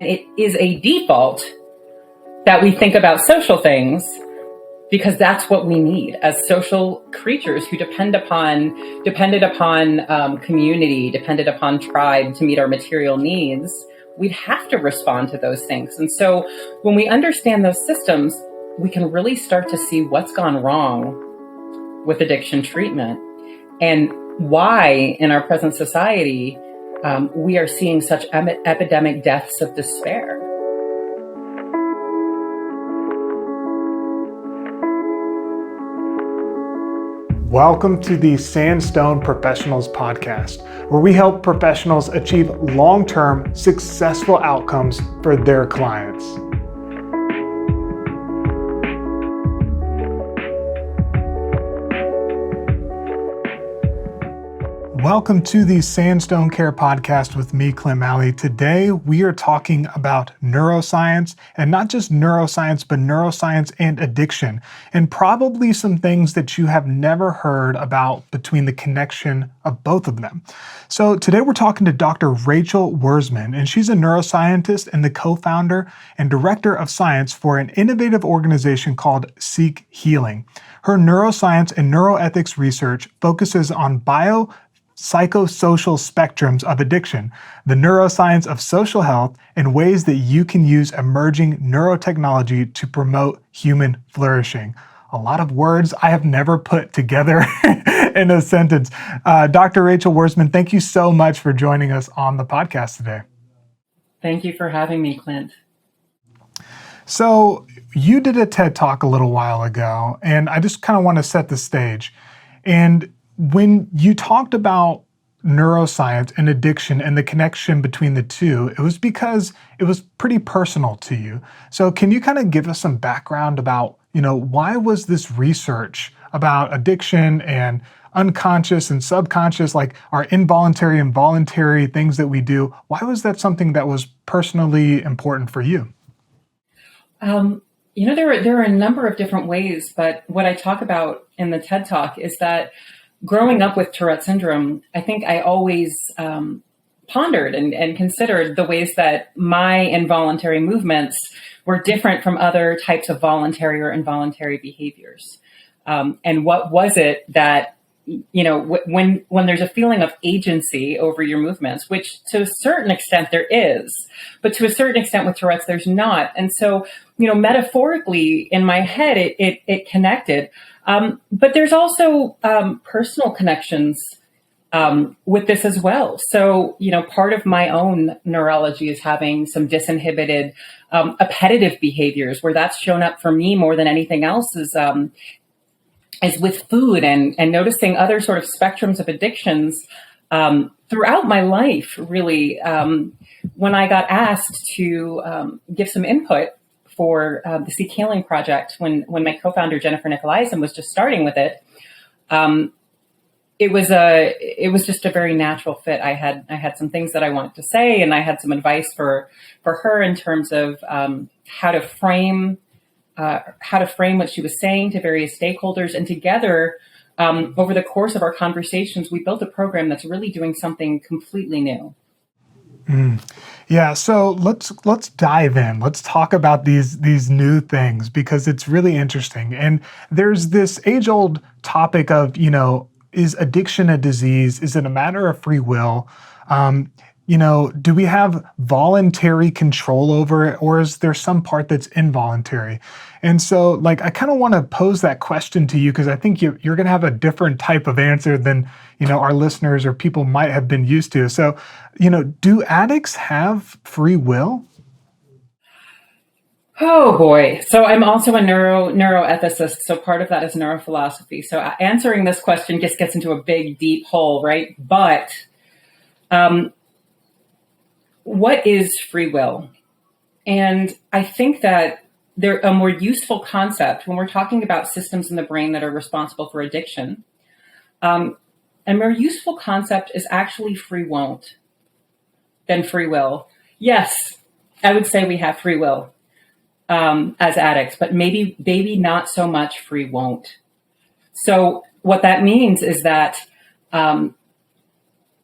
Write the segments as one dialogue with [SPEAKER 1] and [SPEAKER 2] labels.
[SPEAKER 1] It is a default that we think about social things because that's what we need as social creatures who depended upon community, depended upon tribe to meet our material needs. We'd have to respond to those things. And so when we understand those systems, we can really start to see what's gone wrong with addiction treatment and why in our present society we are seeing such epidemic deaths of despair.
[SPEAKER 2] Welcome to the Sandstone Professionals Podcast, where we help professionals achieve long-term successful outcomes for their clients. Welcome to the Sandstone Care Podcast with me, Clem Alley. Today, we are talking about neuroscience, and not just neuroscience, but neuroscience and addiction, and probably some things that you have never heard about between the connection of both of them. So today we're talking to Dr. Rachel Worzman, and she's a neuroscientist and the co-founder and director of science for an innovative organization called Seek Healing. Her neuroscience and neuroethics research focuses on psychosocial spectrums of addiction, the neuroscience of social health, and ways that you can use emerging neurotechnology to promote human flourishing. A lot of words I have never put together in a sentence. Dr. Rachel Worzman, thank you so much for joining us on the podcast today.
[SPEAKER 1] Thank you for having me, Clint.
[SPEAKER 2] So you did a TED Talk a little while ago, and I just kind of want to set the stage. And when you talked about neuroscience and addiction and the connection between the two, it was because it was pretty personal to you. So can you kind of give us some background about, why was this research about addiction and unconscious and subconscious, like our involuntary and voluntary things that we do, why was that something that was personally important for you?
[SPEAKER 1] There are a number of different ways, but what I talk about in the TED Talk is that growing up with Tourette syndrome, I think I always pondered and considered the ways that my involuntary movements were different from other types of voluntary or involuntary behaviors. And what was it that, when there's a feeling of agency over your movements, which to a certain extent there is, but to a certain extent with Tourette's, there's not. And so, metaphorically in my head, it connected. But there's also personal connections with this as well. So, part of my own neurology is having some disinhibited appetitive behaviors where that's shown up for me more than anything else is with food and noticing other sort of spectrums of addictions throughout my life, really. When I got asked to give some input for the Seek Healing project, when my co-founder Jennifer Nicolaisen was just starting with it, it was just a very natural fit. I had some things that I wanted to say, and I had some advice for her in terms of how to frame what she was saying to various stakeholders, and together over the course of our conversations, we built a program that's really doing something completely new.
[SPEAKER 2] Yeah, so let's dive in. Let's talk about these new things because it's really interesting. And there's this age-old topic of, is addiction a disease? Is it a matter of free will? Do we have voluntary control over it, or is there some part that's involuntary? And so, I kind of want to pose that question to you because I think you're going to have a different type of answer than, our listeners or people might have been used to. So, do addicts have free will?
[SPEAKER 1] Oh boy. So I'm also a neuroethicist. So part of that is neurophilosophy. So answering this question just gets into a big, deep hole, right? But what is free will? And I think that a more useful concept when we're talking about systems in the brain that are responsible for addiction, a more useful concept is actually free won't than free will. Yes, I would say we have free will as addicts, but maybe not so much free won't. So what that means is that in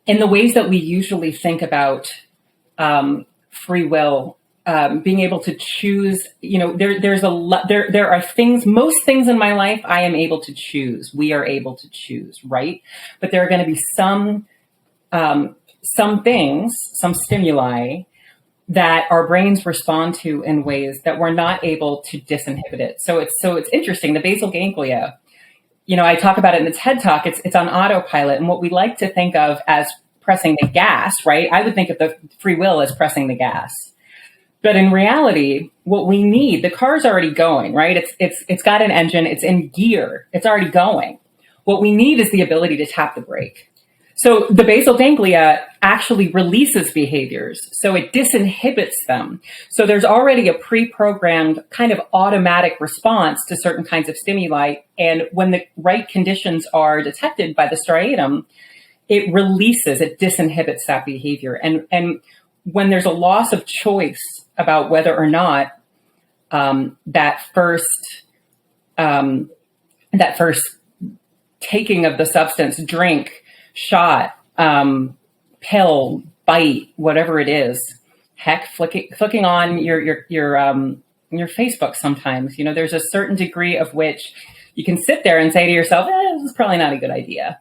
[SPEAKER 1] the ways that we usually think about free will being able to choose, there are things, most things in my life I am able to choose. We are able to choose, right? But there are going to be some things, some stimuli that our brains respond to in ways that we're not able to disinhibit it. So it's interesting. The basal ganglia, I talk about it in the TED Talk. It's on autopilot, and what we like to think of as pressing the gas, right? I would think of the free will as pressing the gas. But in reality, what we need, the car's already going, right? It's got an engine, it's in gear, it's already going. What we need is the ability to tap the brake. So the basal ganglia actually releases behaviors, so it disinhibits them. So there's already a pre-programmed kind of automatic response to certain kinds of stimuli. And when the right conditions are detected by the striatum, it releases, it disinhibits that behavior. And when there's a loss of choice about whether or not that first taking of the substance, drink, shot, pill, bite, whatever it is, heck, flicking on your Facebook sometimes, there's a certain degree of which you can sit there and say to yourself, this is probably not a good idea.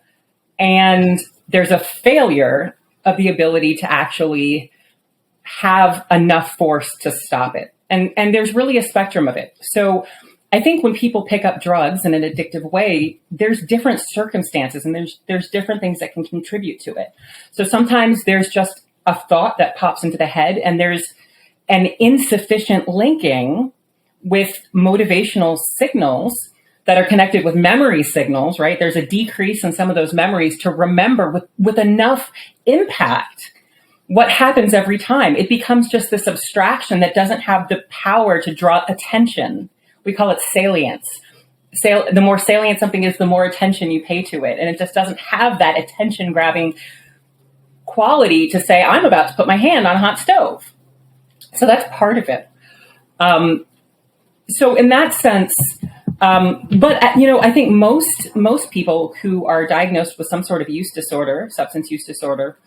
[SPEAKER 1] And there's a failure of the ability to actually have enough force to stop it. And there's really a spectrum of it. So I think when people pick up drugs in an addictive way, there's different circumstances and there's different things that can contribute to it. So sometimes there's just a thought that pops into the head and there's an insufficient linking with motivational signals that are connected with memory signals, right? There's a decrease in some of those memories to remember with enough impact what happens every time. It becomes just this abstraction that doesn't have the power to draw attention. We call it salience. The more salient something is, the more attention you pay to it. And it just doesn't have that attention-grabbing quality to say, I'm about to put my hand on a hot stove. So that's part of it. So in that sense, I think most people who are diagnosed with some sort of use disorder, substance use disorder,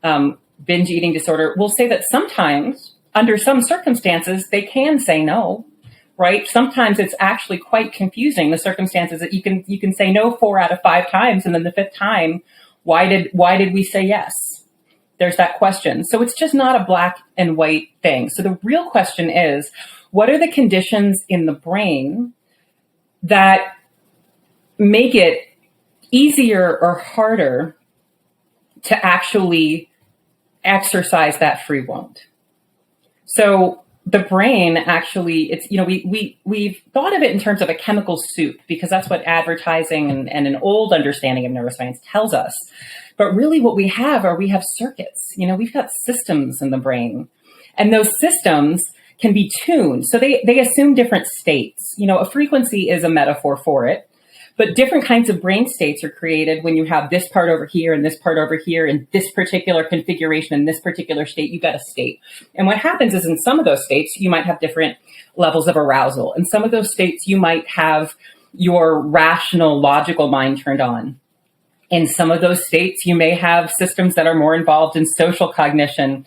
[SPEAKER 1] binge eating disorder, will say that sometimes, under some circumstances, they can say no. Right? Sometimes it's actually quite confusing, the circumstances that you can say no 4 out of 5 times, and then the 5th time, why did we say yes? There's that question. So it's just not a black and white thing. So the real question is, what are the conditions in the brain that make it easier or harder to actually exercise that free want? So the brain actually, it's, we've thought of it in terms of a chemical soup because that's what advertising and an old understanding of neuroscience tells us. But really what we have circuits. We've got systems in the brain, and those systems can be tuned. So they assume different states. A frequency is a metaphor for it. But different kinds of brain states are created when you have this part over here and this part over here in this particular configuration, in this particular state, you've got a state. And what happens is in some of those states, you might have different levels of arousal. In some of those states, you might have your rational, logical mind turned on. In some of those states, you may have systems that are more involved in social cognition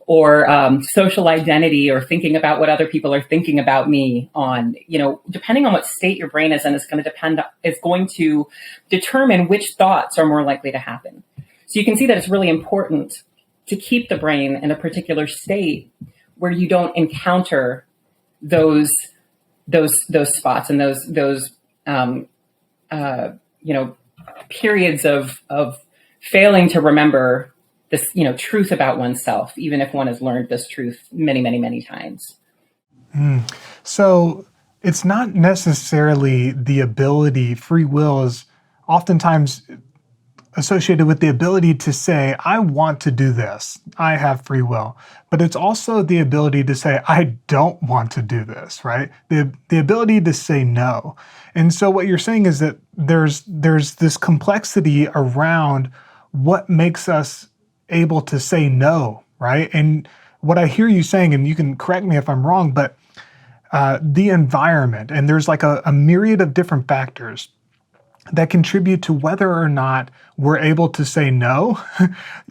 [SPEAKER 1] or social identity, or thinking about what other people are thinking about me on, depending on what state your brain is in, is going to determine which thoughts are more likely to happen. So you can see that it's really important to keep the brain in a particular state where you don't encounter those spots and those periods of failing to remember this, truth about oneself, even if one has learned this truth many, many, many times.
[SPEAKER 2] So it's not necessarily the ability. Free will is oftentimes associated with the ability to say, I want to do this. I have free will. But it's also the ability to say, I don't want to do this, right? The ability to say no. And so what you're saying is that there's this complexity around what makes us able to say no, right? And what I hear you saying, and you can correct me if I'm wrong, but the environment, and there's like a myriad of different factors. that contribute to whether or not we're able to say no,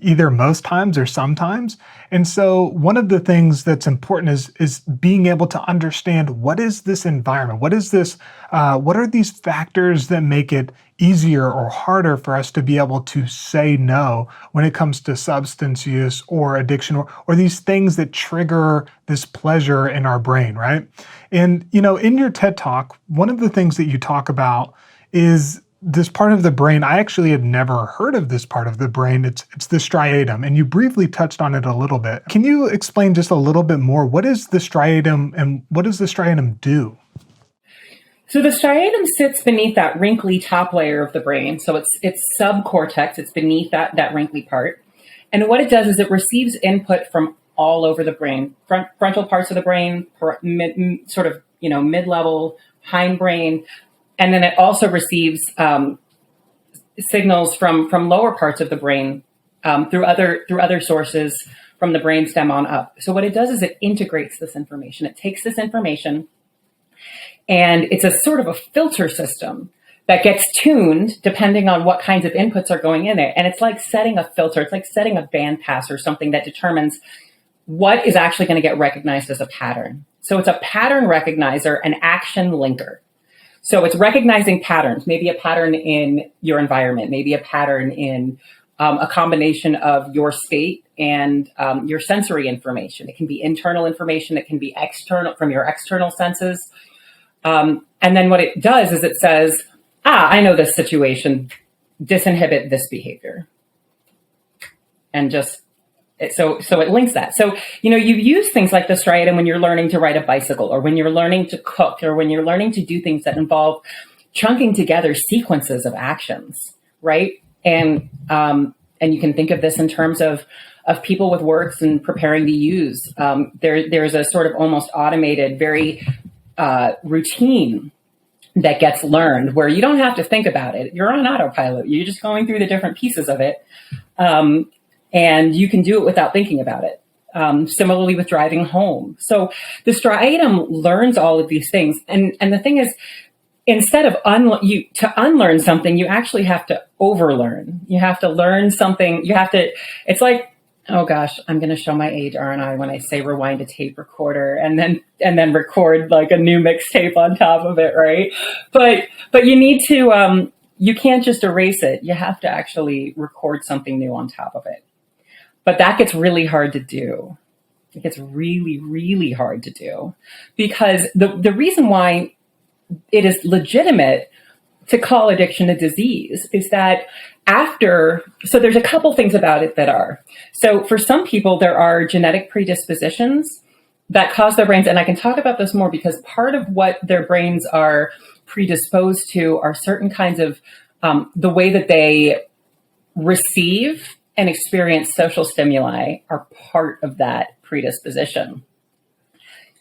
[SPEAKER 2] either most times or sometimes. And so one of the things that's important is being able to understand, what is this environment? What is this? What are these factors that make it easier or harder for us to be able to say no when it comes to substance use or addiction, or these things that trigger this pleasure in our brain, right? And, in your TED Talk, one of the things that you talk about is this part of the brain. I actually had never heard of this part of the brain. It's the striatum, and you briefly touched on it a little bit. Can you explain just a little bit more? What is the striatum, and what does the striatum do?
[SPEAKER 1] So the striatum sits beneath that wrinkly top layer of the brain. So it's subcortex. It's beneath that wrinkly part. And what it does is it receives input from all over the brain, frontal parts of the brain, mid-level, hindbrain. And then it also receives signals from lower parts of the brain through other sources from the brainstem on up. So what it does is it integrates this information. It takes this information, and it's a sort of a filter system that gets tuned depending on what kinds of inputs are going in there. And it's like setting a filter. It's like setting a bandpass or something that determines what is actually going to get recognized as a pattern. So it's a pattern recognizer, an action linker. So it's recognizing patterns, maybe a pattern in your environment, maybe a pattern in a combination of your state and your sensory information. It can be internal information. It can be external, from your external senses. And then what it does is it says, I know this situation, disinhibit this behavior. And so it links that. So, you use things like the striatum when you're learning to ride a bicycle, or when you're learning to cook, or when you're learning to do things that involve chunking together sequences of actions, right? And you can think of this in terms of people with words and preparing to use. There's a sort of almost automated, very routine that gets learned where you don't have to think about it. You're on autopilot. You're just going through the different pieces of it. And you can do it without thinking about it. Similarly with driving home. So the striatum learns all of these things. And the thing is, instead of to unlearn something, you actually have to overlearn. You have to learn something. It's like, oh gosh, I'm going to show my age, aren't I, when I say rewind a tape recorder and then record like a new mixtape on top of it, right? But you need to, you can't just erase it. You have to actually record something new on top of it. But that gets really hard to do. It gets really, really hard to do, because the reason why it is legitimate to call addiction a disease is that so there's a couple things about it that are. So for some people, there are genetic predispositions that cause their brains, and I can talk about this more because part of what their brains are predisposed to are certain kinds of the way that they receive and experience social stimuli are part of that predisposition.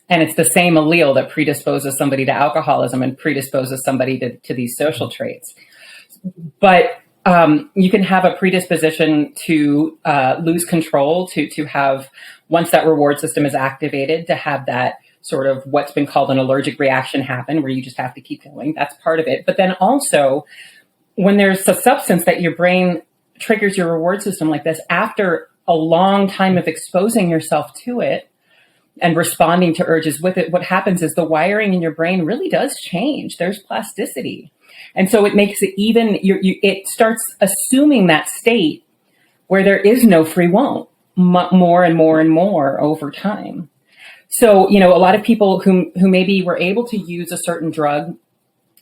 [SPEAKER 1] And it's the same allele that predisposes somebody to alcoholism and predisposes somebody to these social traits. But you can have a predisposition to lose control, to have, once that reward system is activated, to have that sort of what's been called an allergic reaction happen, where you just have to keep going. That's part of it. But then also, when there's a substance that your brain triggers your reward system like this, after a long time of exposing yourself to it and responding to urges with it, what happens is the wiring in your brain really does change. There's plasticity. And so it makes it even, it starts assuming that state where there is no free won't, more and more and more over time. So, a lot of people who maybe were able to use a certain drug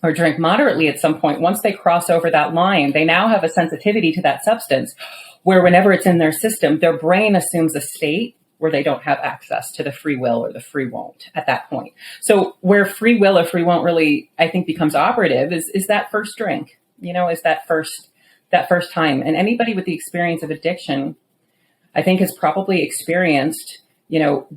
[SPEAKER 1] or drink moderately at some point, once they cross over that line, they now have a sensitivity to that substance where whenever it's in their system, their brain assumes a state where they don't have access to the free will or the free won't at that point. So where free will or free won't really, I think, becomes operative is that first drink, is that first time. And anybody with the experience of addiction, I think, has probably experienced,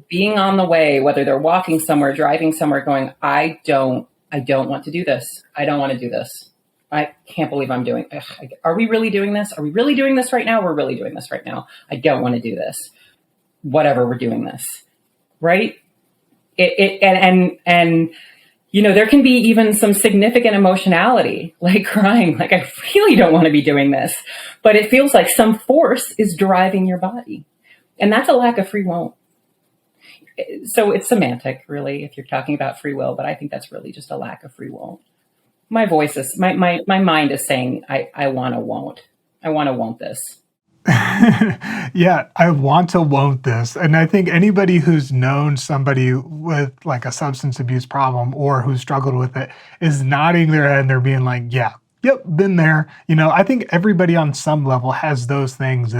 [SPEAKER 1] being on the way, whether they're walking somewhere, driving somewhere, going, I don't want to do this. I don't want to do this. I can't believe I'm doing it. Are we really doing this? Are we really doing this right now? We're really doing this right now. I don't want to do this. Whatever, we're doing this. Right? And There can be even some significant emotionality, like crying, like I really don't want to be doing this, but it feels like some force is driving your body. And that's a lack of free will. So it's semantic, really, if you're talking about free will, but I think that's really just a lack of free will. My voice is, my mind is saying, I want to won't. I want to won't this.
[SPEAKER 2] Yeah, I want to won't this. And I think anybody who's known somebody with like a substance abuse problem or who struggled with it is nodding their head and they're being like, yeah, yep, been there. I think everybody on some level has those things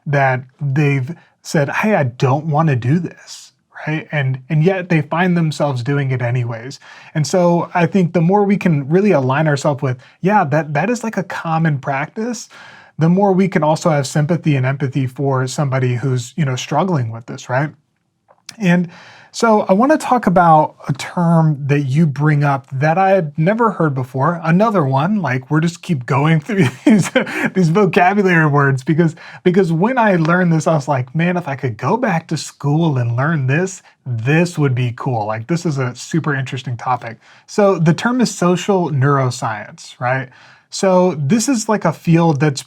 [SPEAKER 2] that they've said, hey, I don't want to do this. Right. And yet they find themselves doing it anyways. And so I think the more we can really align ourselves with, yeah, that is like a common practice, the more we can also have sympathy and empathy for somebody who's, struggling with this, right? And so I want to talk about a term that you bring up that I had never heard before. Another one, like we're just keep going through these vocabulary words because when I learned this, I was like, man, if I could go back to school and learn this would be cool. Like this is a super interesting topic. So the term is social neuroscience, right? So this is like a field that's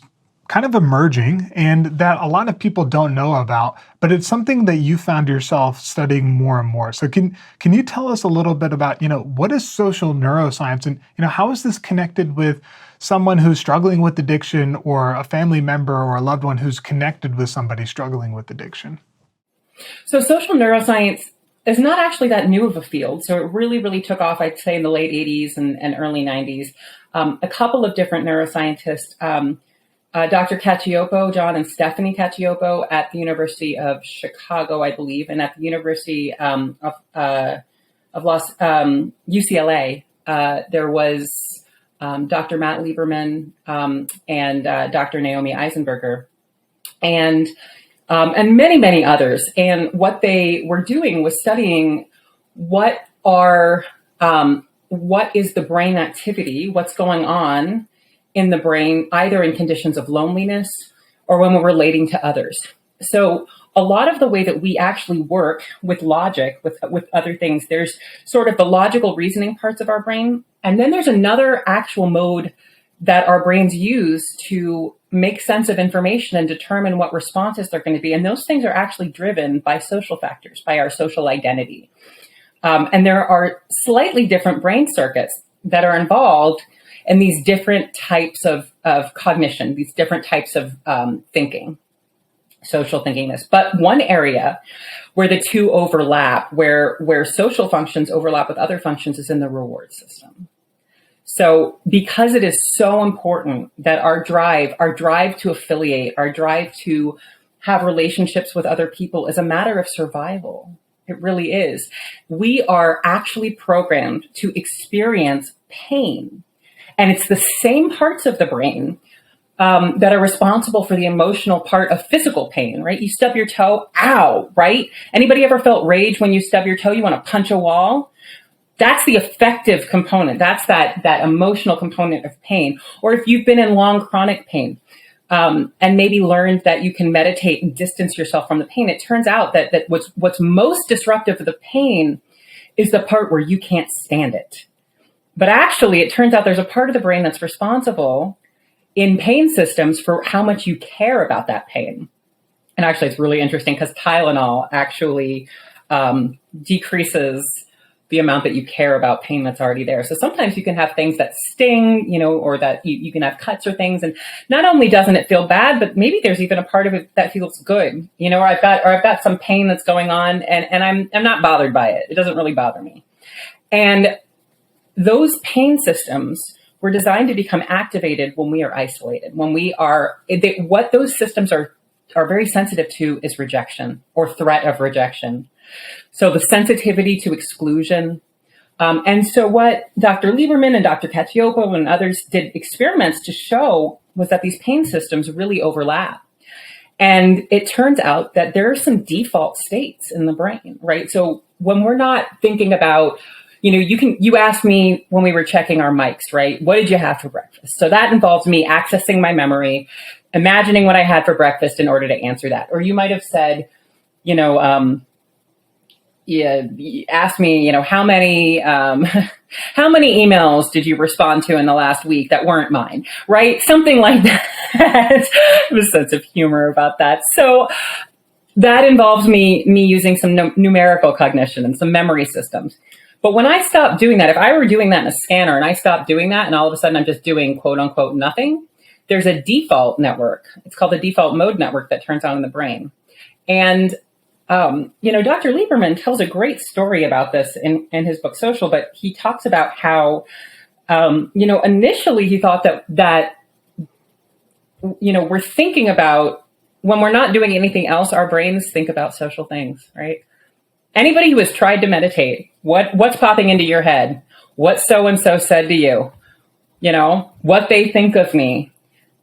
[SPEAKER 2] kind of emerging and that a lot of people don't know about, but it's something that you found yourself studying more and more. So can you tell us a little bit about, what is social neuroscience and, how is this connected with someone who's struggling with addiction or a family member or a loved one who's connected with somebody struggling with addiction?
[SPEAKER 1] So social neuroscience is not actually that new of a field. So it really, really took off, I'd say, in the late 80s and early 90s. A couple of different neuroscientists, Dr. Cacioppo, John and Stephanie Cacioppo at the University of Chicago, I believe, and at the University of UCLA, there was Dr. Matt Lieberman and Dr. Naomi Eisenberger, and many, many others. And what they were doing was studying what is the brain activity, what's going on in the brain, either in conditions of loneliness or when we're relating to others. So a lot of the way that we actually work with logic, with other things, there's sort of the logical reasoning parts of our brain. And then there's another actual mode that our brains use to make sense of information and determine what responses they're going to be. And those things are actually driven by social factors, by our social identity. And there are slightly different brain circuits that are involved in these different types of cognition, these different types of thinking, social thinkingness. But one area where the two overlap, where social functions overlap with other functions, is in the reward system. So because it is so important that our drive to affiliate, our drive to have relationships with other people is a matter of survival. It really is. We are actually programmed to experience pain. And it's the same parts of the brain that are responsible for the emotional part of physical pain, right? You stub your toe, ow, right? Anybody ever felt rage when you stub your toe? You want to punch a wall? That's the affective component. That's that emotional component of pain. Or if you've been in long chronic pain and maybe learned that you can meditate and distance yourself from the pain, it turns out that what's most disruptive of the pain is the part where you can't stand it. But actually, it turns out there's a part of the brain that's responsible in pain systems for how much you care about that pain. And actually, it's really interesting because Tylenol actually decreases the amount that you care about pain that's already there. So sometimes you can have things that sting, or that you can have cuts or things. And not only doesn't it feel bad, but maybe there's even a part of it that feels good, or I've got some pain that's going on and I'm not bothered by it. It doesn't really bother me. And those pain systems were designed to become activated when we are isolated, what those systems are very sensitive to is rejection or threat of rejection. So the sensitivity to exclusion. And so what Dr. Lieberman and Dr. Cacioppo and others did experiments to show was that these pain systems really overlap. And it turns out that there are some default states in the brain, right? So when we're not thinking about, you asked me when we were checking our mics, right? What did you have for breakfast? So that involves me accessing my memory, imagining what I had for breakfast in order to answer that. Or you might have said, you asked me, how many how many emails did you respond to in the last week that weren't mine, right? Something like that. With a sense of humor about that. So that involves me using some numerical cognition and some memory systems. But when I stopped doing that, if I were doing that in a scanner and I stopped doing that and all of a sudden I'm just doing quote unquote nothing, there's a default network. It's called the default mode network that turns on in the brain. And Dr. Lieberman tells a great story about this in his book Social, but he talks about how, initially he thought that we're thinking about, when we're not doing anything else, our brains think about social things, right? Anybody who has tried to meditate, what's popping into your head? What so-and-so said to you? What they think of me.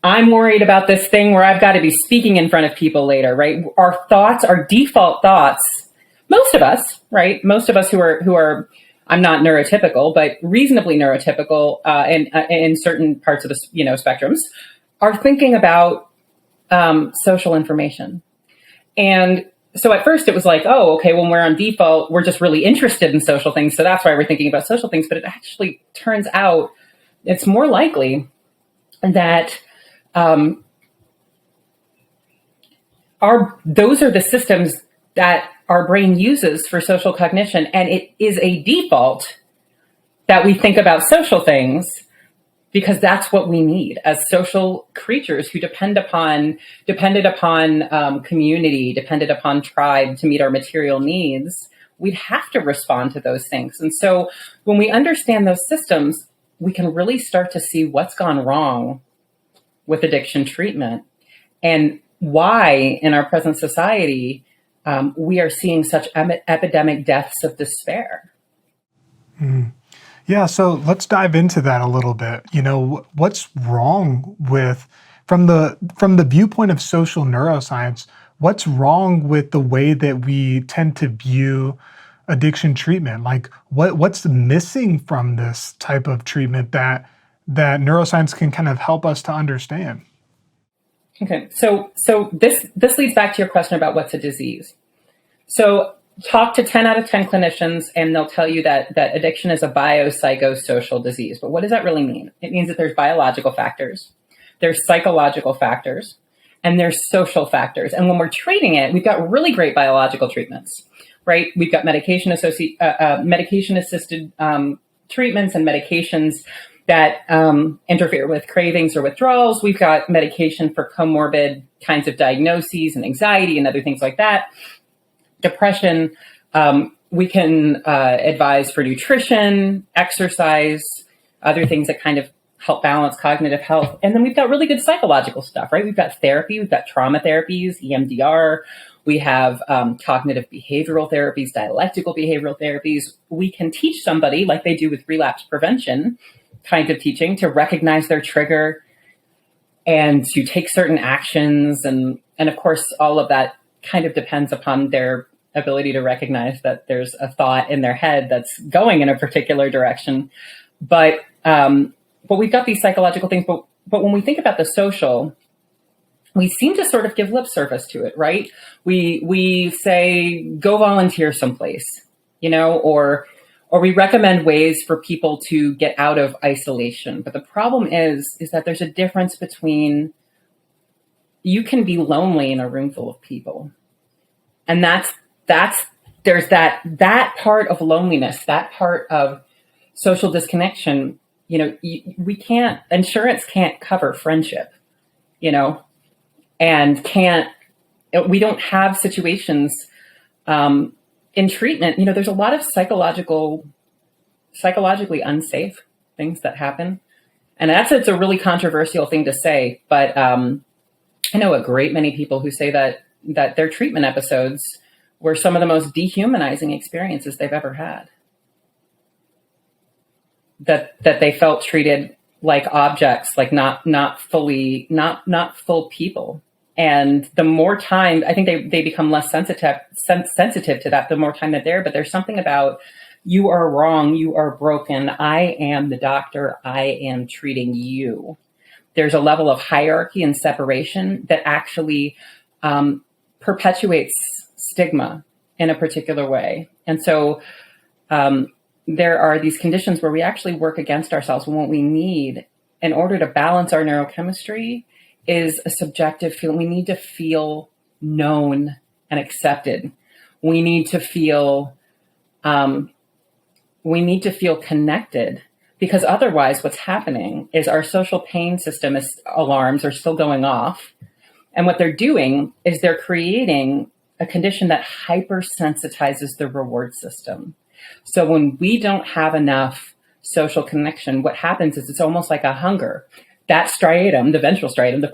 [SPEAKER 1] I'm worried about this thing where I've got to be speaking in front of people later, right? Our thoughts, our default thoughts, most of us, right? Most of us who are, I'm not neurotypical, but reasonably neurotypical in certain parts of the spectrums, are thinking about social information. And so at first it was like, oh, okay, when we're on default, we're just really interested in social things. So that's why we're thinking about social things. But it actually turns out it's more likely that those are the systems that our brain uses for social cognition. And it is a default that we think about social things because that's what we need as social creatures who depended upon community, depended upon tribe to meet our material needs. We'd have to respond to those things. And so when we understand those systems, we can really start to see what's gone wrong with addiction treatment and why in our present society we are seeing such epidemic deaths of despair.
[SPEAKER 2] Mm. Yeah, so let's dive into that a little bit. What's wrong with, from the viewpoint of social neuroscience, what's wrong with the way that we tend to view addiction treatment? Like, what's missing from this type of treatment that neuroscience can kind of help us to understand?
[SPEAKER 1] Okay, so this leads back to your question about what's a disease. So talk to 10 out of 10 clinicians and they'll tell you that addiction is a biopsychosocial disease. But what does that really mean? It means that there's biological factors, there's psychological factors, and there's social factors. And when we're treating it, we've got really great biological treatments, right? We've got medication-assisted treatments and medications that interfere with cravings or withdrawals. We've got medication for comorbid kinds of diagnoses and anxiety and other things like that. Depression, we can advise for nutrition, exercise, other things that kind of help balance cognitive health. And then we've got really good psychological stuff, right? We've got therapy, we've got trauma therapies, EMDR, we have cognitive behavioral therapies, dialectical behavioral therapies. We can teach somebody, like they do with relapse prevention kind of teaching, to recognize their trigger and to take certain actions. And of course, all of that kind of depends upon their ability to recognize that there's a thought in their head that's going in a particular direction. But we've got these psychological things. But when we think about the social, we seem to sort of give lip service to it, right? We say, go volunteer someplace, or we recommend ways for people to get out of isolation. But the problem is that there's a difference between, you can be lonely in a room full of people. And there's that part of loneliness, that part of social disconnection. Insurance can't cover friendship, and we don't have situations in treatment. There's a lot of psychologically unsafe things that happen. And it's a really controversial thing to say, but I know a great many people who say that their treatment episodes were some of the most dehumanizing experiences they've ever had. That they felt treated like objects, like not full people. And the more time, I think they become less sensitive to that, the more time they're there. But there's something about, you are wrong, you are broken, I am the doctor, I am treating you. There's a level of hierarchy and separation that actually perpetuates stigma in a particular way. And so there are these conditions where we actually work against ourselves when what we need in order to balance our neurochemistry is a subjective feeling. We need to feel known and accepted. We need to feel connected, because otherwise what's happening is our social pain system alarms are still going off. And what they're doing is they're creating a condition that hypersensitizes the reward system. So when we don't have enough social connection, what happens is it's almost like a hunger. That striatum, the ventral striatum, the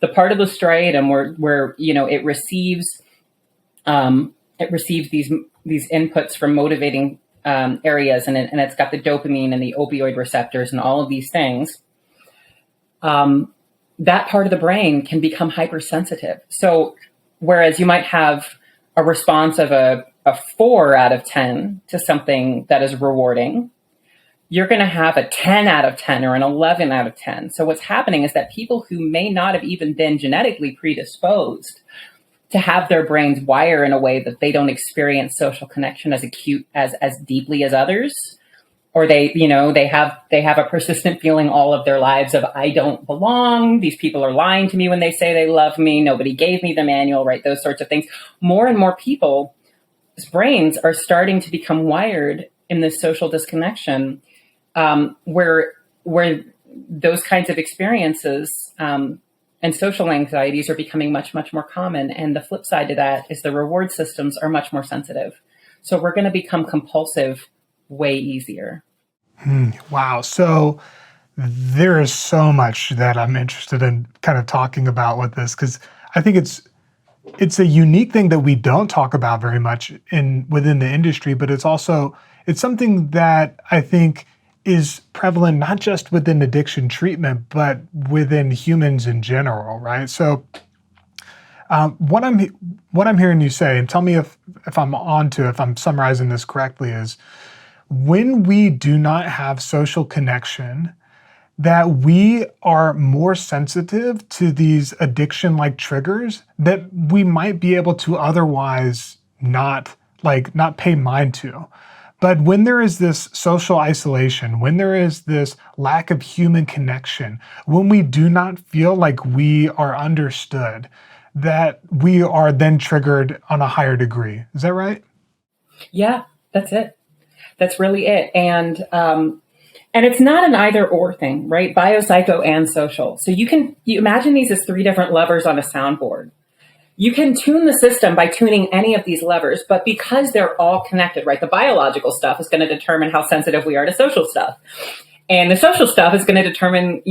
[SPEAKER 1] part of the striatum where it receives these inputs from motivating areas, and it's got the dopamine and the opioid receptors and all of these things. That part of the brain can become hypersensitive. So whereas you might have a response of a 4 out of 10 to something that is rewarding, you're going to have a 10 out of 10 or an 11 out of 10. So what's happening is that people who may not have even been genetically predisposed to have their brains wire in a way that they don't experience social connection as acute, as deeply as others, or they have a persistent feeling all of their lives of, I don't belong. These people are lying to me when they say they love me. Nobody gave me the manual, right? Those sorts of things. More and more people's brains are starting to become wired in this social disconnection, where those kinds of experiences and social anxieties are becoming much, much more common. And the flip side to that is the reward systems are much more sensitive. So we're going to become compulsive way easier.
[SPEAKER 2] Wow. So there is so much that I'm interested in kind of talking about with this, because I think it's a unique thing that we don't talk about very much within the industry, but it's something that I think is prevalent not just within addiction treatment, but within humans in general, right? So what I'm hearing you say, and tell me if I'm summarizing this correctly, is when we do not have social connection, that we are more sensitive to these addiction-like triggers that we might be able to otherwise not pay mind to. But when there is this social isolation, when there is this lack of human connection, when we do not feel like we are understood, that we are then triggered on a higher degree. Is that right?
[SPEAKER 1] Yeah, that's it. That's really it. And it's not an either or thing, right? Biopsycho and social. So you imagine these as 3 different levers on a soundboard. You can tune the system by tuning any of these levers, but because they're all connected, right? The biological stuff is going to determine how sensitive we are to social stuff. And the social stuff is going to determine,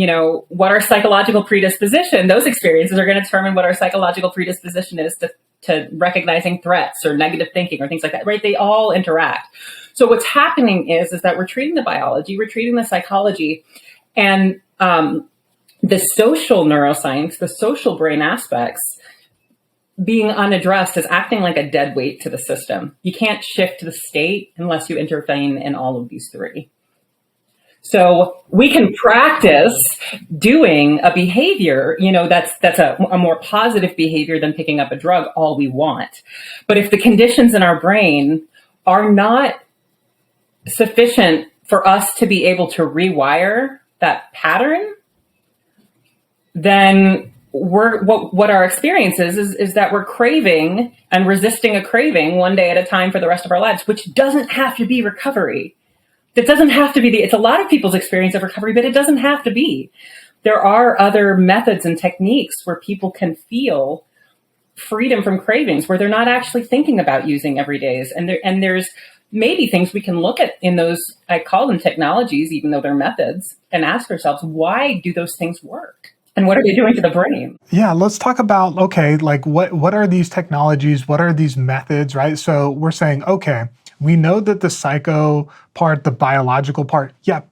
[SPEAKER 1] what our psychological predisposition, those experiences are going to determine what our psychological predisposition is to recognizing threats or negative thinking or things like that, right? They all interact. So what's happening is that we're treating the biology, we're treating the psychology, and the social neuroscience, the social brain aspects, being unaddressed is acting like a dead weight to the system. You can't shift the state unless you intervene in all of these 3. So we can practice doing a behavior, that's a more positive behavior than picking up a drug all we want. But if the conditions in our brain are not sufficient for us to be able to rewire that pattern, then what our experience is that we're craving and resisting a craving one day at a time for the rest of our lives, which doesn't have to be recovery. It doesn't have to be it's a lot of people's experience of recovery, but it doesn't have to be. There are other methods and techniques where people can feel freedom from cravings, where they're not actually thinking about using every days. And there's maybe things we can look at in those, I call them technologies, even though they're methods, and ask ourselves, why do those things work? And what are they doing to the brain?
[SPEAKER 2] Yeah, let's talk about, what are these technologies? What are these methods, right? So we're saying, okay, we know that the psycho part, the biological part, a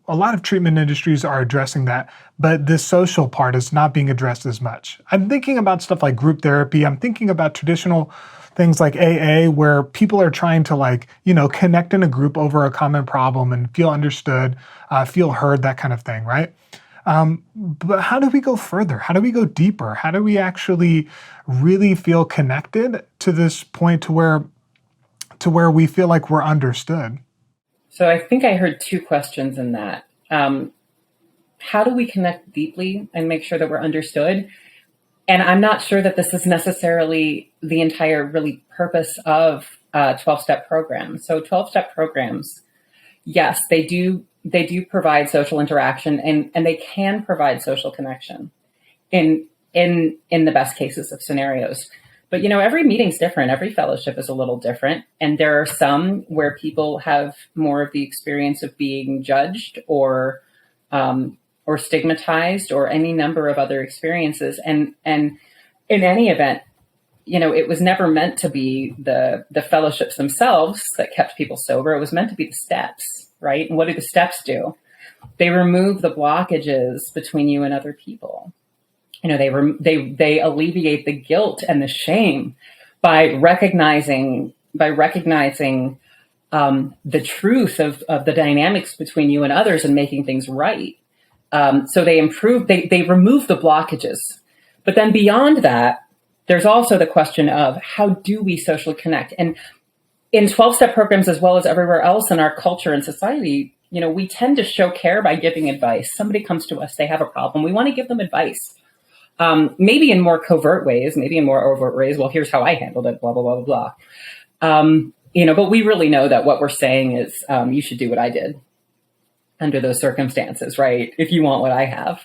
[SPEAKER 2] lot of treatment industries are addressing that, but the social part is not being addressed as much. I'm thinking about stuff like group therapy. I'm thinking about traditional things like AA, where people are trying to connect in a group over a common problem and feel understood, feel heard, that kind of thing, right? But how do we go further? How do we go deeper? How do we actually really feel connected to this point to where we feel like we're understood?
[SPEAKER 1] So I think I heard two questions in that. How do we connect deeply and make sure that we're understood? And I'm not sure that this is necessarily the entire really purpose of 12-step programs. So 12-step programs, yes, they do provide social interaction and they can provide social connection in the best cases of scenarios. But every meeting's different. Every fellowship is a little different. And there are some where people have more of the experience of being judged or stigmatized or any number of other experiences. And in any event, it was never meant to be the fellowships themselves that kept people sober. It was meant to be the steps, right? And what do the steps do? They remove the blockages between you and other people. They alleviate the guilt and the shame by recognizing the truth of the dynamics between you and others and making things right. So they remove the blockages. But then beyond that, there's also the question of how do we socially connect? And in 12-step programs, as well as everywhere else in our culture and society, we tend to show care by giving advice. Somebody comes to us, they have a problem. We want to give them advice. Maybe in more covert ways, maybe in more overt ways. Well, here's how I handled it, blah, blah, blah, blah, blah. But we really know that what we're saying is you should do what I did under those circumstances, right? If you want what I have.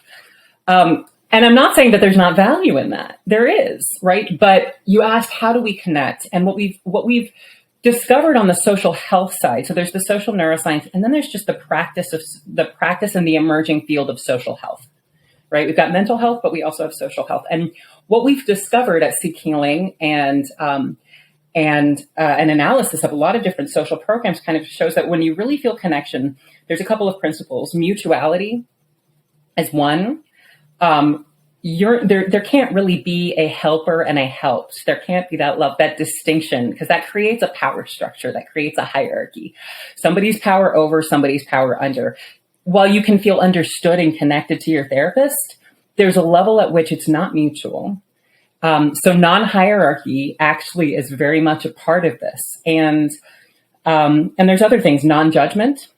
[SPEAKER 1] And I'm not saying that there's not value in that. There is, right? But you asked, how do we connect? And what we've discovered on the social health side, so there's the social neuroscience, and then there's just the practice and the emerging field of social health, right? We've got mental health, but we also have social health. And what we've discovered at Seek Healing and an analysis of a lot of different social programs kind of shows that when you really feel connection, there's a couple of principles. Mutuality is one. There can't really be a helper and a helped. There can't be that love, that distinction, because that creates a power structure, that creates a hierarchy. Somebody's power over, somebody's power under. While you can feel understood and connected to your therapist, there's a level at which it's not mutual. So non-hierarchy actually is very much a part of this. And there's other things, non-judgment,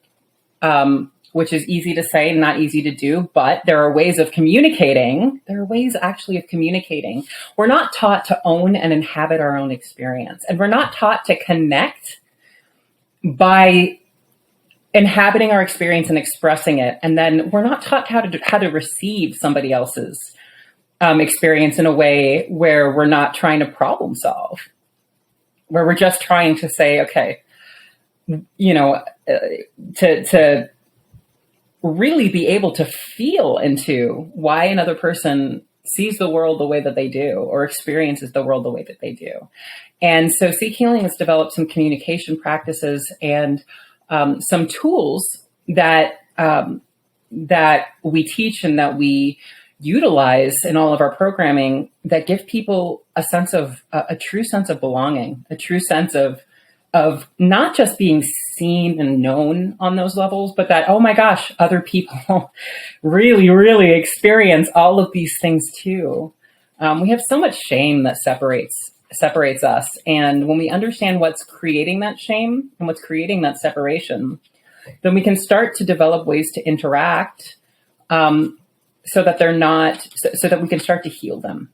[SPEAKER 1] which is easy to say, not easy to do, but there are ways of communicating. There are ways actually of communicating. We're not taught to own and inhabit our own experience. And we're not taught to connect by inhabiting our experience and expressing it. And then we're not taught how to receive somebody else's experience in a way where we're not trying to problem solve, where we're just trying to say, okay, to really be able to feel into why another person sees the world the way that they do or experiences the world the way that they do. And so Seek Healing has developed some communication practices and some tools that we teach and that we utilize in all of our programming that give people a true sense of belonging, a true sense of not just being seen and known on those levels, but that, oh my gosh, other people really, really experience all of these things too. We have so much shame that separates us. And when we understand what's creating that shame and what's creating that separation, then we can start to develop ways to interact so that we can start to heal them.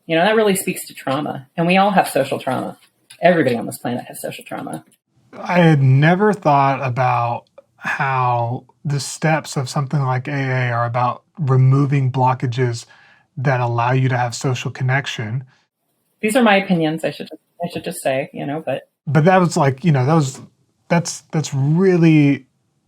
[SPEAKER 1] That really speaks to trauma. And we all have social trauma. Everybody on this planet has social trauma.
[SPEAKER 2] I had never thought about how the steps of something like AA are about removing blockages that allow you to have social connection.
[SPEAKER 1] These are my opinions. I should just say, but
[SPEAKER 2] that was like,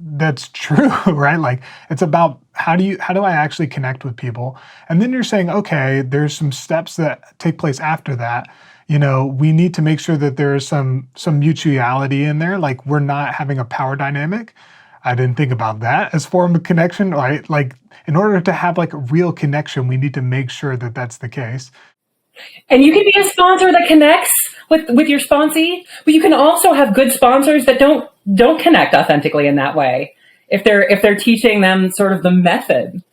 [SPEAKER 2] that's true, right? Like it's about how do I actually connect with people? And then you're saying, okay, there's some steps that take place after that. We need to make sure that there's some mutuality in there. Like we're not having a power dynamic. I didn't think about that as form of connection, right? Like in order to have like a real connection, we need to make sure that that's the case.
[SPEAKER 1] And you can be a sponsor that connects with your sponsee, but you can also have good sponsors that don't connect authentically in that way. If they're teaching them sort of the method,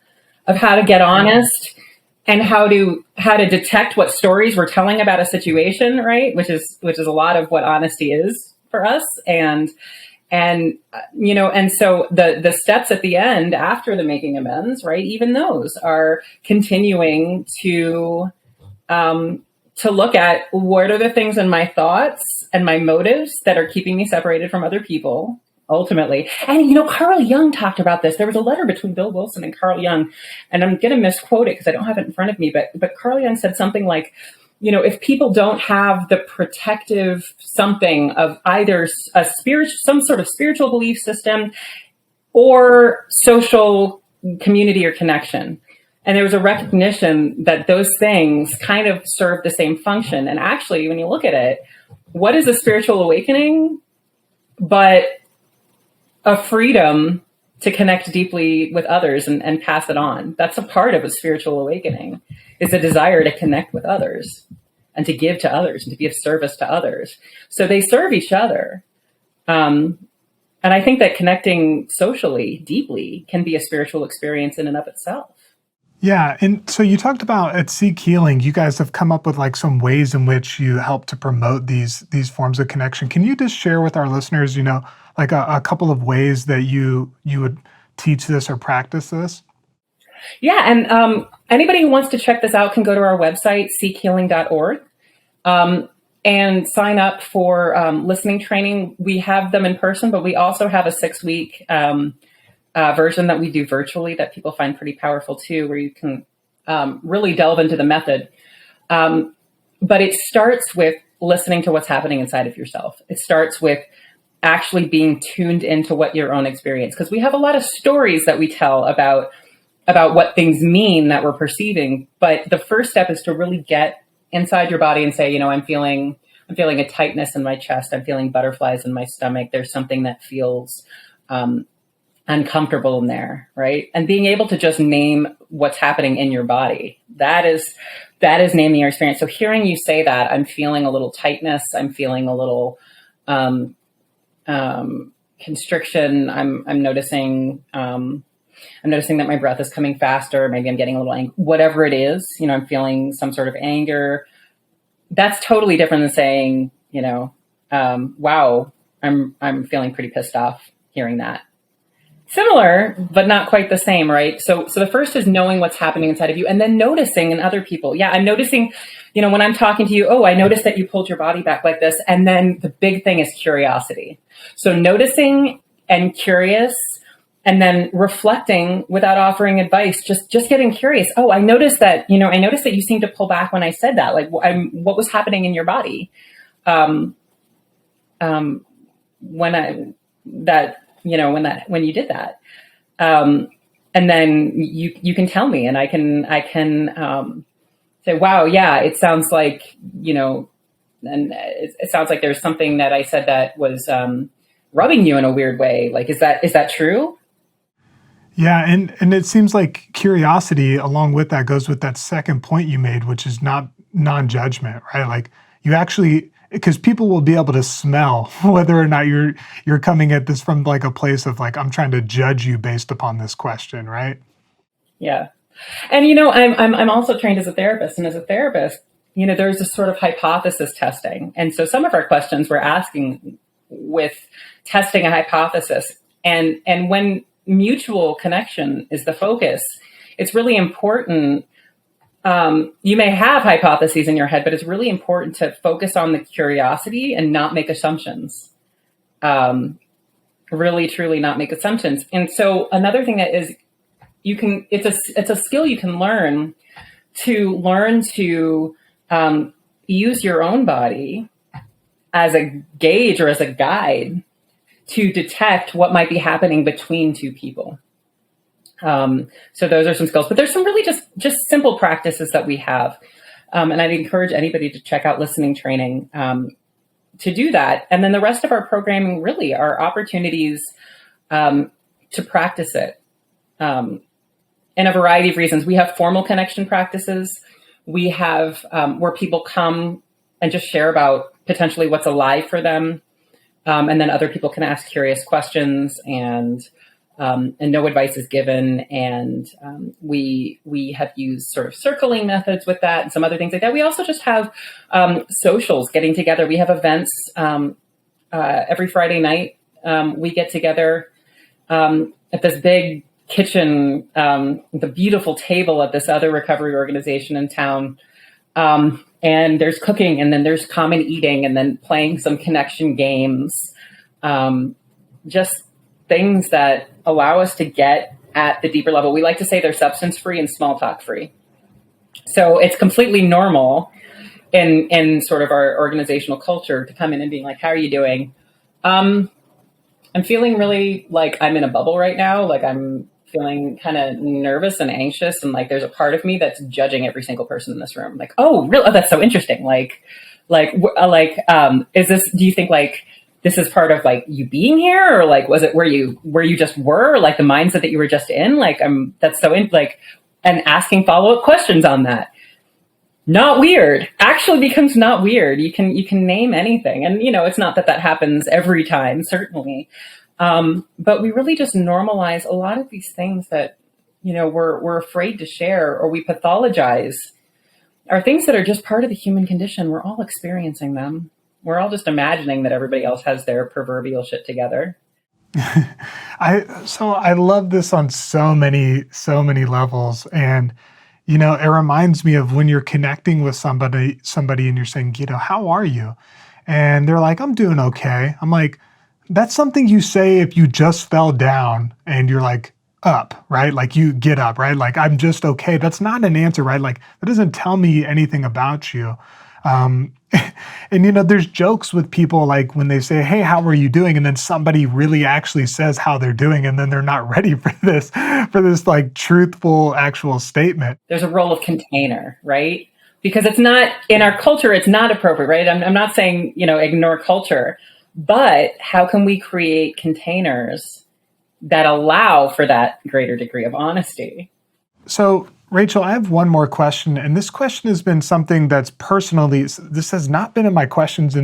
[SPEAKER 1] of how to get honest and how to detect what stories we're telling about a situation, right? Which is a lot of what honesty is for us. And so the steps at the end after the making amends, right? Even those are continuing to look at what are the things in my thoughts and my motives that are keeping me separated from other people, ultimately. And, Carl Jung talked about this. There was a letter between Bill Wilson and Carl Jung, and I'm going to misquote it because I don't have it in front of me, but Carl Jung said something like, if people don't have the protective something of either some sort of spiritual belief system or social community or connection, and there was a recognition that those things kind of serve the same function. And actually, when you look at it, what is a spiritual awakening but a freedom to connect deeply with others and pass it on? That's a part of a spiritual awakening, is a desire to connect with others and to give to others and to be of service to others. So they serve each other. And I think that connecting socially deeply can be a spiritual experience in and of itself.
[SPEAKER 2] Yeah. And so you talked about at Seek Healing, you guys have come up with like some ways in which you help to promote these forms of connection. Can you just share with our listeners, like a couple of ways that you would teach this or practice this?
[SPEAKER 1] Yeah. And anybody who wants to check this out can go to our website, seekhealing.org, and sign up for listening training. We have them in person, but we also have a 6-week version that we do virtually that people find pretty powerful too, where you can really delve into the method. But it starts with listening to what's happening inside of yourself. It starts with actually being tuned into what your own experience, because we have a lot of stories that we tell about what things mean that we're perceiving. But the first step is to really get inside your body and say, I'm feeling a tightness in my chest. I'm feeling butterflies in my stomach. There's something that feels uncomfortable in there, right? And being able to just name what's happening in your body. That is naming your experience. So hearing you say that, I'm feeling a little tightness. I'm feeling a little constriction. I'm noticing that my breath is coming faster. Maybe I'm getting a little whatever it is, I'm feeling some sort of anger. That's totally different than saying, wow, I'm feeling pretty pissed off hearing that. Similar, but not quite the same, right? So the first is knowing what's happening inside of you, and then noticing in other people. Yeah, I'm noticing, when I'm talking to you, I noticed that you pulled your body back like this. And then the big thing is curiosity. So noticing and curious, and then reflecting without offering advice, just getting curious. Oh, I noticed that, you seemed to pull back when I said that. Like, what was happening in your body? When you did that. And then you can tell me, and I can say, wow, yeah, it sounds like, and it sounds like there's something that I said that was rubbing you in a weird way. Like, is that true?
[SPEAKER 2] Yeah. And it seems like curiosity along with that goes with that second point you made, which is not non-judgment, right? Like you actually, because people will be able to smell whether or not you're coming at this from like a place of like, I'm trying to judge you based upon this question, right?
[SPEAKER 1] Yeah. And, I'm also trained as a therapist, and as a therapist, there's this sort of hypothesis testing. And so some of our questions we're asking with testing a hypothesis, and when mutual connection is the focus, it's really important. You may have hypotheses in your head, but it's really important to focus on the curiosity and not make assumptions. Really, truly not make assumptions. And so another thing that is, it's a skill you can learn to use your own body as a gauge or as a guide to detect what might be happening between two people. So those are some skills, but there's some really just simple practices that we have. And I'd encourage anybody to check out listening training to do that. And then the rest of our programming really are opportunities to practice it in a variety of reasons. We have formal connection practices. We have where people come and just share about potentially what's alive for them. And then other people can ask curious questions and and no advice is given. And we have used sort of circling methods with that and some other things like that. We also just have socials, getting together. We have events every Friday night. We get together at this big kitchen, the beautiful table at this other recovery organization in town. And there's cooking, and then there's common eating, and then playing some connection games. Just things that allow us to get at the deeper level. We like to say they're substance free and small talk free. So it's completely normal in sort of our organizational culture to come in and being like, how are you doing? I'm feeling really like I'm in a bubble right now. Like I'm feeling kind of nervous and anxious. And like, there's a part of me that's judging every single person in this room. Like, oh, really? Oh, that's so interesting. Is this, do you think like this is part of like you being here, or like, was it where you just were, like the mindset that you were just in? Like, that's so and asking follow-up questions on that. Not weird. Actually becomes not weird. You can name anything. And, it's not that happens every time, certainly. But we really just normalize a lot of these things that, we're afraid to share, or we pathologize, are things that are just part of the human condition. We're all experiencing them. We're all just imagining that everybody else has their proverbial shit together.
[SPEAKER 2] I love this on so many levels. And it reminds me of when you're connecting with somebody and you're saying, how are you? And they're like, I'm doing okay. I'm like, that's something you say if you just fell down and you're like up, right? Like you get up, right? Like, I'm just okay. That's not an answer, right? Like that doesn't tell me anything about you. And there's jokes with people like when they say, hey, how are you doing? And then somebody really actually says how they're doing, and then they're not ready for this like truthful actual statement.
[SPEAKER 1] There's a role of container, right? Because it's not in our culture, it's not appropriate, right? I'm not saying, ignore culture, but how can we create containers that allow for that greater degree of honesty? So,
[SPEAKER 2] Rachel, I have one more question, and this question has been something that's personally, this has not been in my questions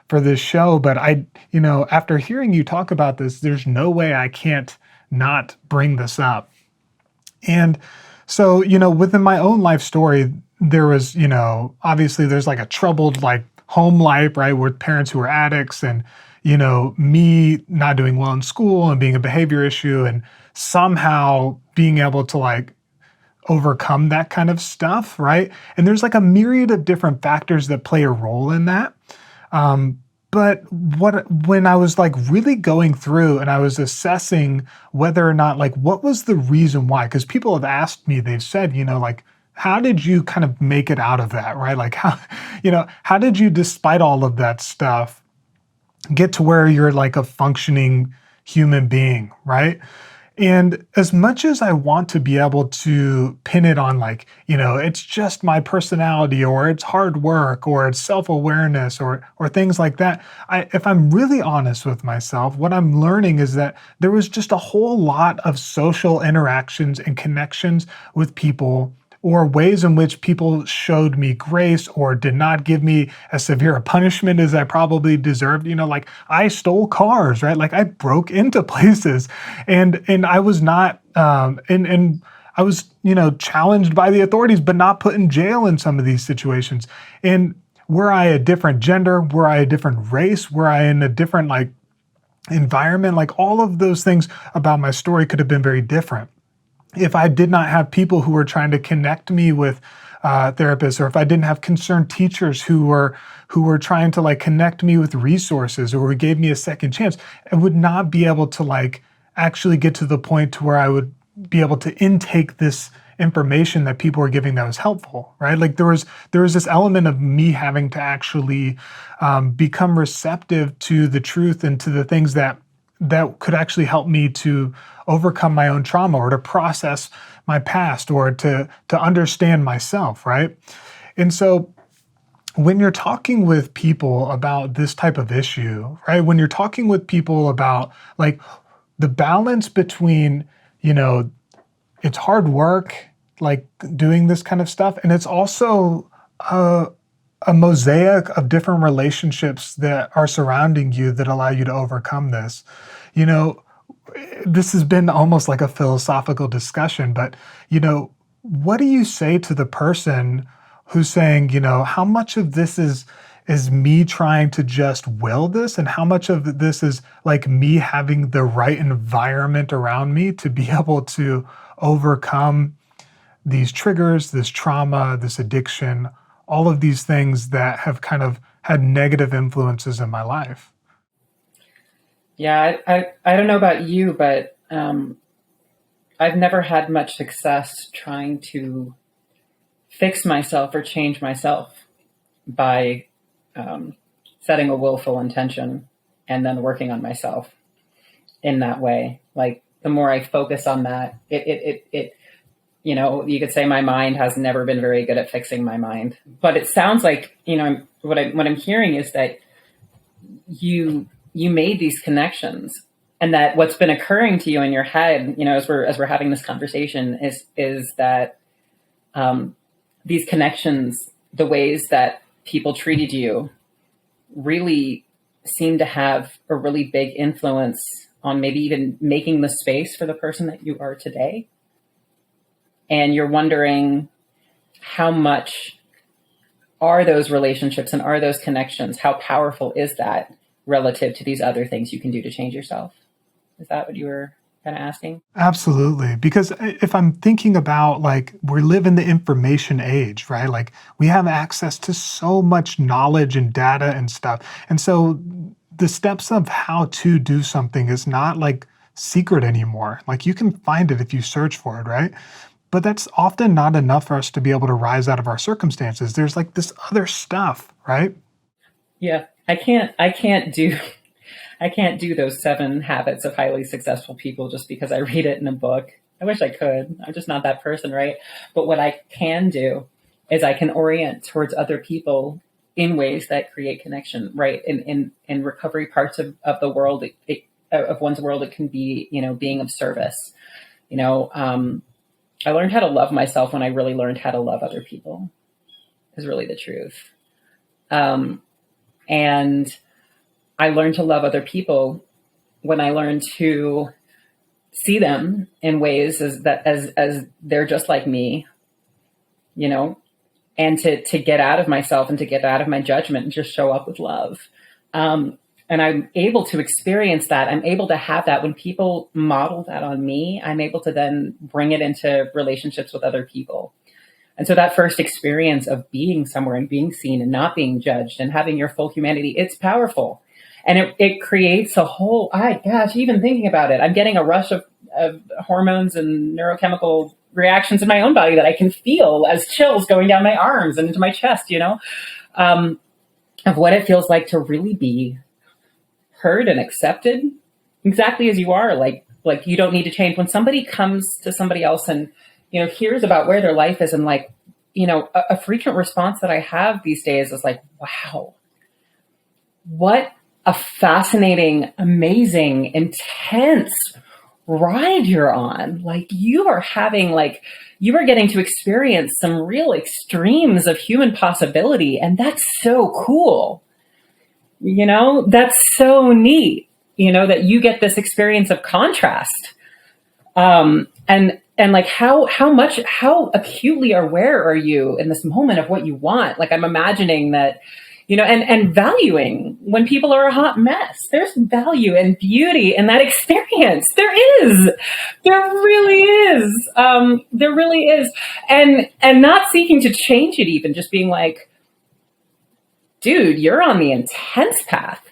[SPEAKER 2] for this show, but after hearing you talk about this, there's no way I can't not bring this up. And so, within my own life story, there was, obviously there's like a troubled like home life, right, with parents who were addicts, and, me not doing well in school and being a behavior issue, and somehow being able to like overcome that kind of stuff, right? And there's like a myriad of different factors that play a role in that. But when I was like really going through and I was assessing whether or not like what was the reason why, because people have asked me, they've said, like, how did you kind of make it out of that, right? Like how did you, despite all of that stuff, get to where you're like a functioning human being, right? And as much as I want to be able to pin it on like, it's just my personality, or it's hard work, or it's self-awareness, or things like that, if I'm really honest with myself, what I'm learning is that there was just a whole lot of social interactions and connections with people, or ways in which people showed me grace or did not give me as severe a punishment as I probably deserved. Like I stole cars, right? Like I broke into places, and I was not, and I was, challenged by the authorities, but not put in jail in some of these situations. And were I a different gender, were I a different race, were I in a different like environment, like all of those things about my story could have been very different. If I did not have people who were trying to connect me with therapists, or if I didn't have concerned teachers who were trying to like connect me with resources, or who gave me a second chance, I would not be able to like actually get to the point to where I would be able to intake this information that people were giving that was helpful, right? Like there was this element of me having to actually become receptive to the truth and to the things that could actually help me to overcome my own trauma, or to process my past, or to understand myself, right? And so when you're talking with people about this type of issue, right? When you're talking with people about like the balance between, it's hard work, like doing this kind of stuff, and it's also a mosaic of different relationships that are surrounding you that allow you to overcome this. this has been almost like a philosophical discussion, but, what do you say to the person who's saying, how much of this is me trying to just will this, and how much of this is like me having the right environment around me to be able to overcome these triggers, this trauma, this addiction, all of these things that have kind of had negative influences in my life?
[SPEAKER 1] Yeah, I don't know about you, but I've never had much success trying to fix myself or change myself by setting a willful intention and then working on myself in that way. Like the more I focus on that, it you could say my mind has never been very good at fixing my mind. But it sounds like, what I'm hearing is that you made these connections, and that what's been occurring to you in your head, as we're having this conversation, is that these connections, the ways that people treated you, really seem to have a really big influence on maybe even making the space for the person that you are today. And you're wondering, how much are those relationships and are those connections? How powerful is that relative to these other things you can do to change yourself? Is that what you were kind of asking?
[SPEAKER 2] Absolutely. Because if I'm thinking about, like, we live in the information age, right? Like, we have access to so much knowledge and data and stuff. And so the steps of how to do something is not like secret anymore. Like, you can find it if you search for it, right? But that's often not enough for us to be able to rise out of our circumstances. There's like this other stuff, right?
[SPEAKER 1] Yeah, I can't do those 7 habits of highly successful people just because I read it in a book. I wish I could. I'm just not that person, right? But what I can do is I can orient towards other people in ways that create connection, right? In recovery parts of the world, of one's world, it can be, being of service. I learned how to love myself when I really learned how to love other people, is really the truth. And I learned to love other people when I learned to see them in ways as they're just like me, and to get out of myself and to get out of my judgment and just show up with love. And I'm able to experience that. I'm able to have that when people model that on me. I'm able to then bring it into relationships with other people. And so that first experience of being somewhere and being seen and not being judged and having your full humanity, it's powerful. And it creates a whole, even thinking about it, I'm getting a rush of hormones and neurochemical reactions in my own body that I can feel as chills going down my arms and into my chest, of what it feels like to really be heard and accepted exactly as you are. Like you don't need to change. When somebody comes to somebody else and, hears about where their life is, and like, a frequent response that I have these days is like, wow, what a fascinating, amazing, intense ride you're on. Like you are getting to experience some real extremes of human possibility. And that's so cool. That's so neat, that you get this experience of contrast. And like how acutely aware are you in this moment of what you want? Like I'm imagining that, and valuing when people are a hot mess. There's value and beauty in that experience. There really is. There really is. And not seeking to change it, even just being like, dude, you're on the intense path.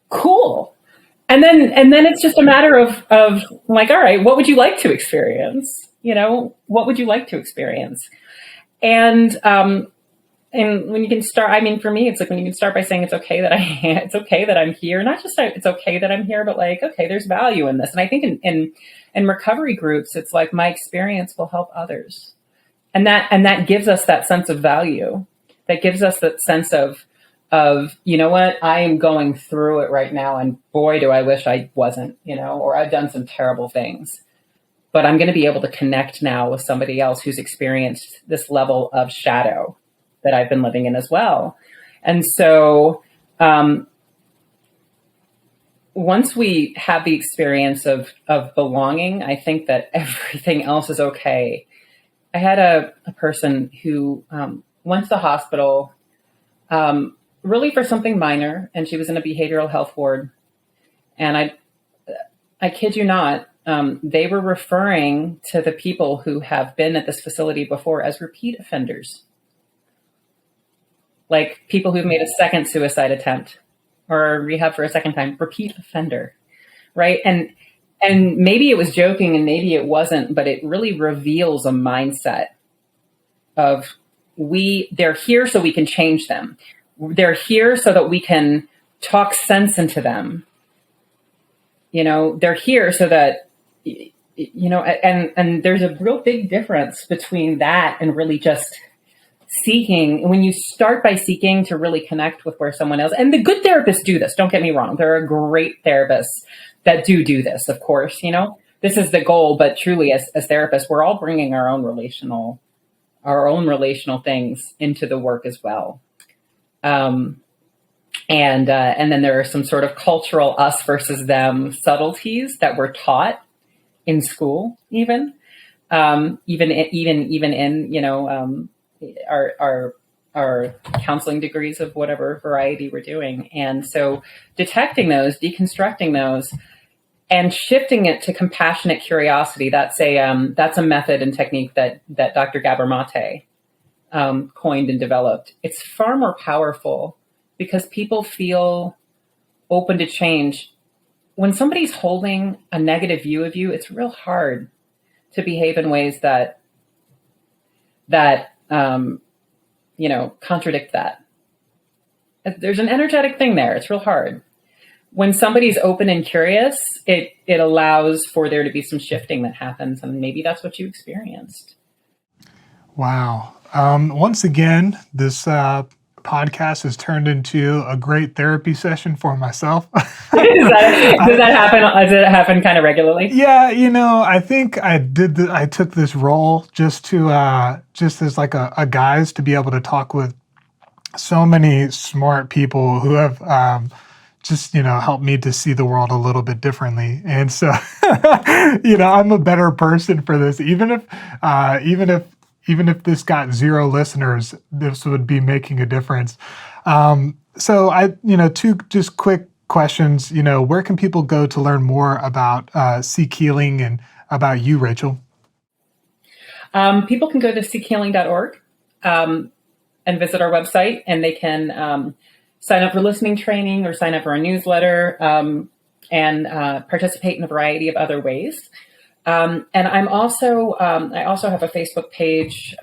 [SPEAKER 1] Cool. And then it's just a matter of like, all right, what would you like to experience? What would you like to experience? And when you can start, for me, it's like when you can start by saying it's okay that I'm here. Not just it's okay that I'm here, but like, okay, there's value in this. And I think in recovery groups, it's like my experience will help others. And that gives us that sense of value. That gives us that sense of, you know what, I am going through it right now. And boy, do I wish I wasn't, or I've done some terrible things. But I'm going to be able to connect now with somebody else who's experienced this level of shadow that I've been living in as well. And so once we have the experience of belonging, I think that everything else is okay. I had a person who went to the hospital really for something minor, and she was in a behavioral health ward. And I kid you not, they were referring to the people who have been at this facility before as repeat offenders. Like people who've made a second suicide attempt or rehab for a second time, repeat offender, right? And maybe it was joking and maybe it wasn't, but it really reveals a mindset of they're here so we can change them. They're here so that we can talk sense into them. They're here so that, and there's a real big difference between that and really just seeking. When you start by seeking to really connect with where someone else, and the good therapists do this, don't get me wrong. There are great therapists that do this, of course, this is the goal, but truly as therapists, we're all bringing our own relational things into the work as well. And then there are some sort of cultural us versus them subtleties that we're taught in school, even in, our counseling degrees of whatever variety we're doing. And so detecting those, deconstructing those, and shifting it to compassionate curiosity, that's a method and technique that Dr. Gabor Mate coined and developed. It's far more powerful because people feel open to change. When somebody's holding a negative view of you, it's real hard to behave in ways that contradict that. There's an energetic thing there. It's real hard. When somebody's open and curious, it allows for there to be some shifting that happens, and maybe that's what you experienced.
[SPEAKER 2] Wow. Once again, this podcast has turned into a great therapy session for myself.
[SPEAKER 1] Does that happen? Does it happen kind of regularly?
[SPEAKER 2] Yeah, I think I did. I took this role just as like a guise to be able to talk with so many smart people who have helped me to see the world a little bit differently. And so, I'm a better person for this. Even if this got 0 listeners, this would be making a difference. So two just quick questions. Where can people go to learn more about Seek Healing and about you, Rachel?
[SPEAKER 1] People can go to seekhealing.org and visit our website, and they can sign up for listening training or sign up for our newsletter and participate in a variety of other ways. And I also have a Facebook page,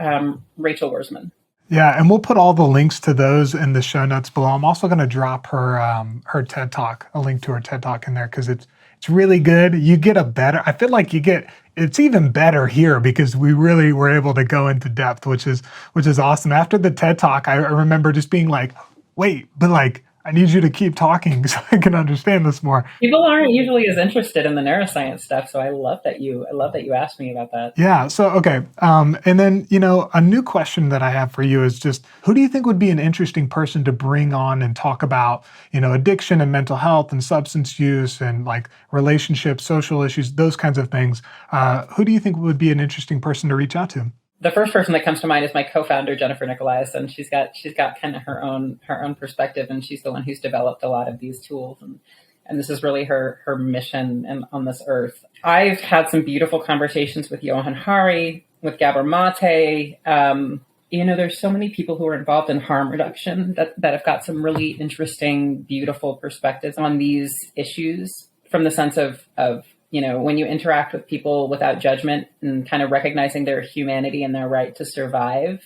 [SPEAKER 1] Rachel Worzman.
[SPEAKER 2] Yeah, and we'll put all the links to those in the show notes below. I'm also going to drop her TED Talk, a link to her TED Talk in there, because it's really good. You get I feel like it's even better here because we really were able to go into depth, which is awesome. After the TED Talk, I remember just being like, wait, but I need you to keep talking so I can understand this more.
[SPEAKER 1] People aren't usually as interested in the neuroscience stuff, so I love that you asked me about that.
[SPEAKER 2] Yeah. So okay, and then a new question that I have for you is just who do you think would be an interesting person to bring on and talk about addiction and mental health and substance use and relationships, social issues, those kinds of things? Who do you think would be an interesting person to reach out to?
[SPEAKER 1] The first person that comes to mind is my co-founder, Jennifer Nicolais, and she's got kind of her own perspective, and she's the one who's developed a lot of these tools, and this is really her mission on this earth. I've had some beautiful conversations with Johan Hari, with Gabor Mate. There's so many people who are involved in harm reduction that have got some really interesting, beautiful perspectives on these issues from the sense of when you interact with people without judgment and kind of recognizing their humanity and their right to survive,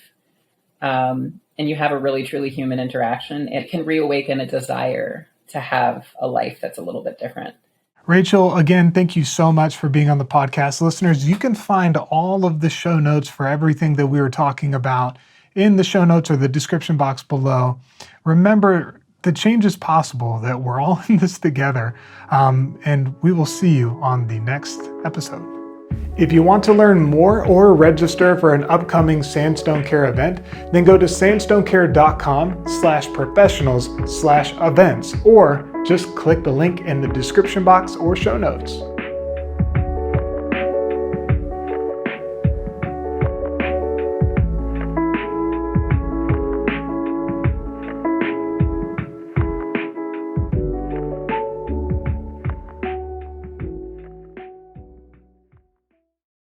[SPEAKER 1] and you have a really, truly human interaction, it can reawaken a desire to have a life that's a little bit different.
[SPEAKER 2] Rachel, again, thank you so much for being on the podcast. Listeners, you can find all of the show notes for everything that we were talking about in the show notes or the description box below. Remember, the change is possible, that we're all in this together, and we will see you on the next episode. If you want to learn more or register for an upcoming Sandstone Care event, then go to sandstonecare.com/professionals/events or Just click the link in the description box or show notes.